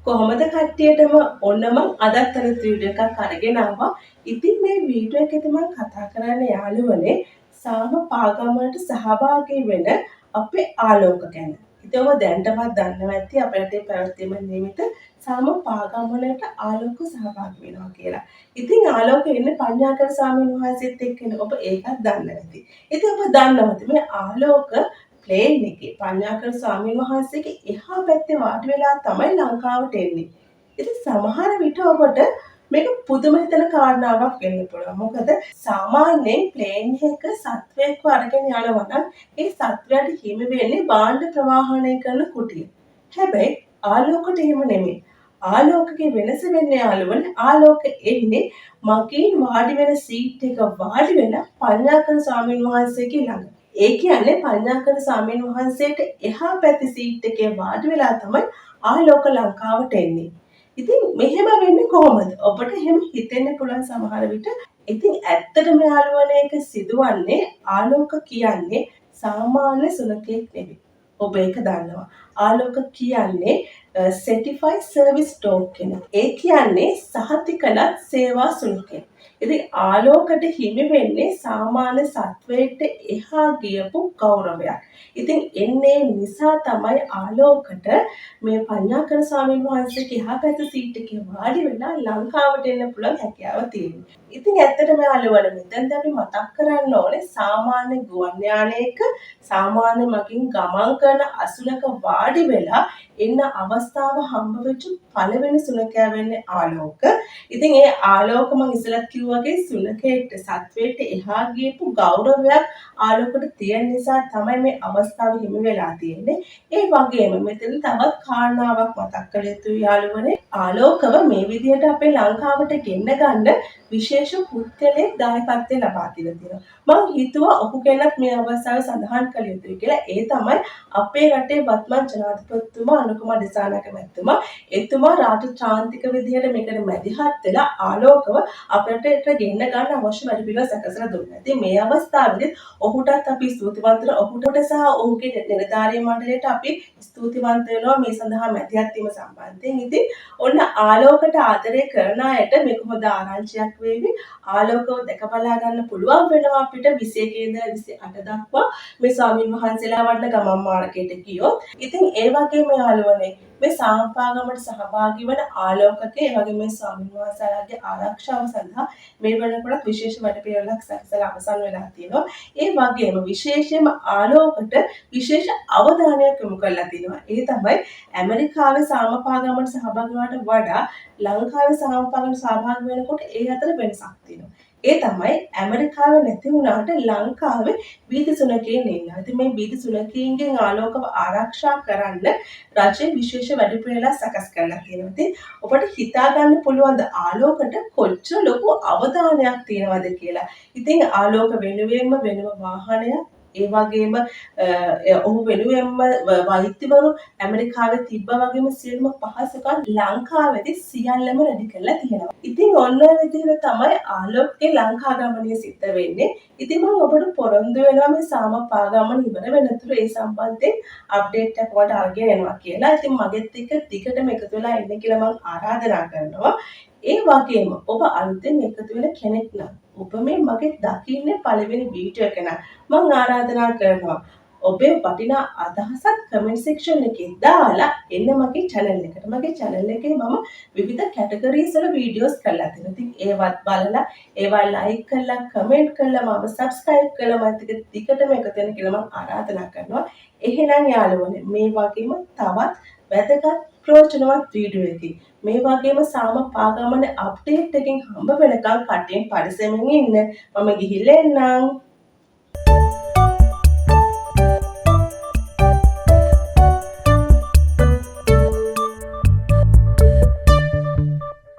කොහොමද කට්ටියටම ඔන්න මම අදත් අලුත් වීඩියෝ එකක් අරගෙන ආවා. ඉතින් මේ වීඩියෝ එකේදී මම කතා කරන්න යාළුවනේ සාම පාගමනට සහභාගී වෙන අපේ ආලෝක ගැන. ඉතින් ඔබ දැනටමත් දන්නවා ඇති අපේ රටේ පැවැත්වෙන නියමිත සාම පාගමනට ආලෝක සහභාගී වෙනවා කියලා. ඉතින් ආලෝක ඉන්නේ පඤ්ඤාකර ස්වාමීන් වහන්සේත් එක්කනේ. ඔබ ඒකත් දන්නේ නැති. ඉතින් ඔබ දන්නවද මේ ආලෝක ප්ලේන් එකේ පඤ්ඤාකර ස්වාමීන් වහන්සේගේ එහා පැත්තේ වාඩි වෙලා තමයි ලංකාවට එන්නේ. ඉතින් සමහර විට ඔබට මේක පුදුම හිතන කාරණාවක් වෙන්න පුළුවන්. මොකද සාමාන්‍යයෙන් ප්ලේන් එක සත්වයෙක්ව අරගෙන යනවා නම් ඒ සත්වයාට හිමි වෙන්නේ භාණ්ඩ ප්‍රවාහනය කරන කුටිය. හැබැයි ආලෝකයට එහෙම නෙමෙයි. ආලෝකයේ වෙනස වෙන්නේ යාළුවනේ ආලෝක එන්නේ මගින් වාඩි වෙන සීට් එක වාඩි වෙන පඤ්ඤාකර ස්වාමීන් වහන්සේගේ ළඟ. ඒ කියන්නේ පඤ්ඤාකර ස්වාමීන් වහන්සේට එහා පැත්තේ සීට් එකේ වාඩි වෙලා තමයි ආලෝක ලංකාවට එන්නේ. ඉතින් මෙහෙම වෙන්නේ කොහොමද? ඔබට එහෙම හිතෙන්න පුළුවන් සමහර විට. ඉතින් ඇත්තටම යාළුවනේ ඒක සිදුවන්නේ ආලෝක කියන්නේ සාමාන්‍ය සුනඛයෙක් නෙවෙයි. ඔබ ඒක දන්නවා. ආලෝක කියන්නේ certified service dog කෙනෙක්. ඒ කියන්නේ සහතිකලත් සේවා සුනඛයෙක්. ඉතින් ආලෝකයට හිමි වෙන්නේ සාමාන්‍ය සත්වයට එහා ගියපු ගෞරවයක්. ඉතින් එන්නේ නිසා තමයි ආලෝකට මේ පඤ්ඤාකර ස්වාමීන් වහන්සේගේ එහා පැත්ත සීට් එකේ වාඩි වෙලා ලංකාවට එන්න පුළුවන් හැකියාව තියෙනවා. ඉතින් ඇත්තටම යාළුවනේ මෙතෙන්ද අපි මතක් කරන්න ඕනේ සාමාන්‍ය ගුවන් යානයක සාමාන්‍ය මගින් ගමන් කරන අසුනක වාඩි වෙලා එන්න අවස්ථාව හම්බ වෙච්ච පළවෙනි සුනඛයා වෙන්නේ ආලෝක. ඉතින් ඒ ආලෝක මම ඉස්සෙල්ලත් කිව්වා වගේ සුනඛයට සත්වයට එහා ගියපු ගෞරවයක් ආලෝකයට තියෙන නිසා තමයි මේ අවස්ථාව හිමි වෙලා තියෙන්නේ. ඒ වගේම මෙතන තවත් කාරණාවක් මතක් කළ යුතුයි යාළුවනේ. ආලෝකව මේ විදිහට අපේ ලංකාවට ගෙන්න ගන්න විශේෂ පුද්ගලයෙක් දායකත්වය ලබා දීලා තියෙනවා. මම හිතුවා ඔහු ගැනත් මේ අවස්ථාවේ සඳහන් කළ යුතුයි කියලා. ඒ තමයි අපේ රටේ වත්මන් ජනාධිපතිතුමා අනුකුමාර දිසානායක මැතිතුමා. එතුමා රාජ්‍යාන්තික විදිහට මේකට මැදිහත් වෙලා ආලෝකව අපිට ගෙන්න ගන්න අවශ්‍ය වැඩ පිළිවෙල සකසලා දුන්නා. ඉතින් මේ අවස්ථාවේදී ඔහුටත් අපි ස්තුතිවන්ත වෙනවා. ඔහුට සහ ඔහුගේ නිලධාරී මණ්ඩලයට අපි ස්තුතිවන්ත වෙනවා මේ සඳහා මැදිහත් වීම සම්බන්ධයෙන්. ඉතින් ඔන්න ආලෝකට ආදරය කරන අයට මේක හොඳ ආරංචියක් වේවි. ආලෝකව දැක බලා ගන්න පුළුවන් වෙනවා අපිට 21 ඉඳලා 28 දක්වා මේ ස්වාමීන් වහන්සේලා වඩන ගමන් මාර්ගයට ගියොත්. ඉතින් ඒ වගේම යාළුවනේ මේ සාම්පාගමට සහභාගී වන ආලෝකකේ ඒ වගේ මේ ස්වාමීන් වහන්සේලාගේ ආරක්ෂාව සඳහා මේ වෙනකොට විශේෂ වැඩපිළිවෙලක් සැකසලා අවසන් වෙලා තියෙනවා. ඒ වගේම විශේෂයෙන්ම ආලෝකට විශේෂ අවධානයක් යොමු කරලා තියෙනවා. ඒ තමයි ඇමරිකාවේ සාමපාගමට සහභාගී වුණාට වඩා ලංකාවේ සාමපාගමට සහභාගී වෙනකොට ඒ අතර වෙනසක් තියෙනවා. ඒ තමයි ඇමරිකාවේ නැති වුණාට ලංකාවේ වීදි සුනඛයින් ඉන්නවා. ඉතින් මේ වීදි සුනඛයින්ගෙන් ආලෝකව ආරක්ෂා කරන්න රජයේ විශේෂ වැඩපිළිවෙලක් සකස් කරලා තියෙනවා. ඉතින් ඔබට හිතා ගන්න පුළුවන් ද ආලෝකට කොච්චර ලොකු අවධානයක් තියෙනවද කියලා. ඉතින් ආලෝක වෙනුවෙන්ම වෙනම වාහනයක් ඒ වගේම ඔහු වෙනුවෙන්ම වෛද්‍යවරු ඇමරිකාවේ තිබ්බා වගේම සියලුම පහසුකම් ලංකාවේදී සියල්ලම රෙඩි කරලා තියෙනවා. ඉතින් ඔන්න ඔය විදිහට තමයි ආලෝකයේ ලංකා ගමනේ සිද්ධ වෙන්නේ. ඉතින් මම ඔබට පොරොන්දු වෙනවා මේ සාමපා ගමන ඉවර වෙනතුරු ඒ සම්බන්ධයෙන් අප්ඩේට් එකක් ඔයාලට අරගෙන එනවා කියලා. ඉතින් මගෙත් එක්ක දිගටම එකතු වෙලා ඉන්න කියලා මම ආරාධනා කරනවා. ඒ වගේම ඔබ අලුතෙන් එකතු වෙන කෙනෙක් නම් ඔබ මේ මගේ දකින්නේ පළවෙනි වීඩියෝ එක නම් මම ආරාධනා කරනවා ඔබේ වටිනා අදහසක් කමෙන්ට් සෙක්ෂන් එකේ දාලා එන්න මගේ channel එකට. මගේ channel එකේ මම විවිධ කැටගරිස් වල වීඩියෝස් කරලා තියෙනවා. ඉතින් ඒවත් බලලා ඒවා ලයික් කරලා කමෙන්ට් කරලා මම subscribe කරලා මත් එක්ක දිගටම එකතු වෙන්න කියලා මම ආරාධනා කරනවා. එහෙනම් යාළුවනේ මේ වගේම තවත් වැදගත් ප්‍රයෝජනවත් වීඩියෝ එකකින් මේ වගේම සාම පාගමන අප්ඩේට් එකකින් හම්බ වෙනකන් කටින් පරිස්සමෙන් ඉන්න. මම ගිහිල්ලා එන්නම්.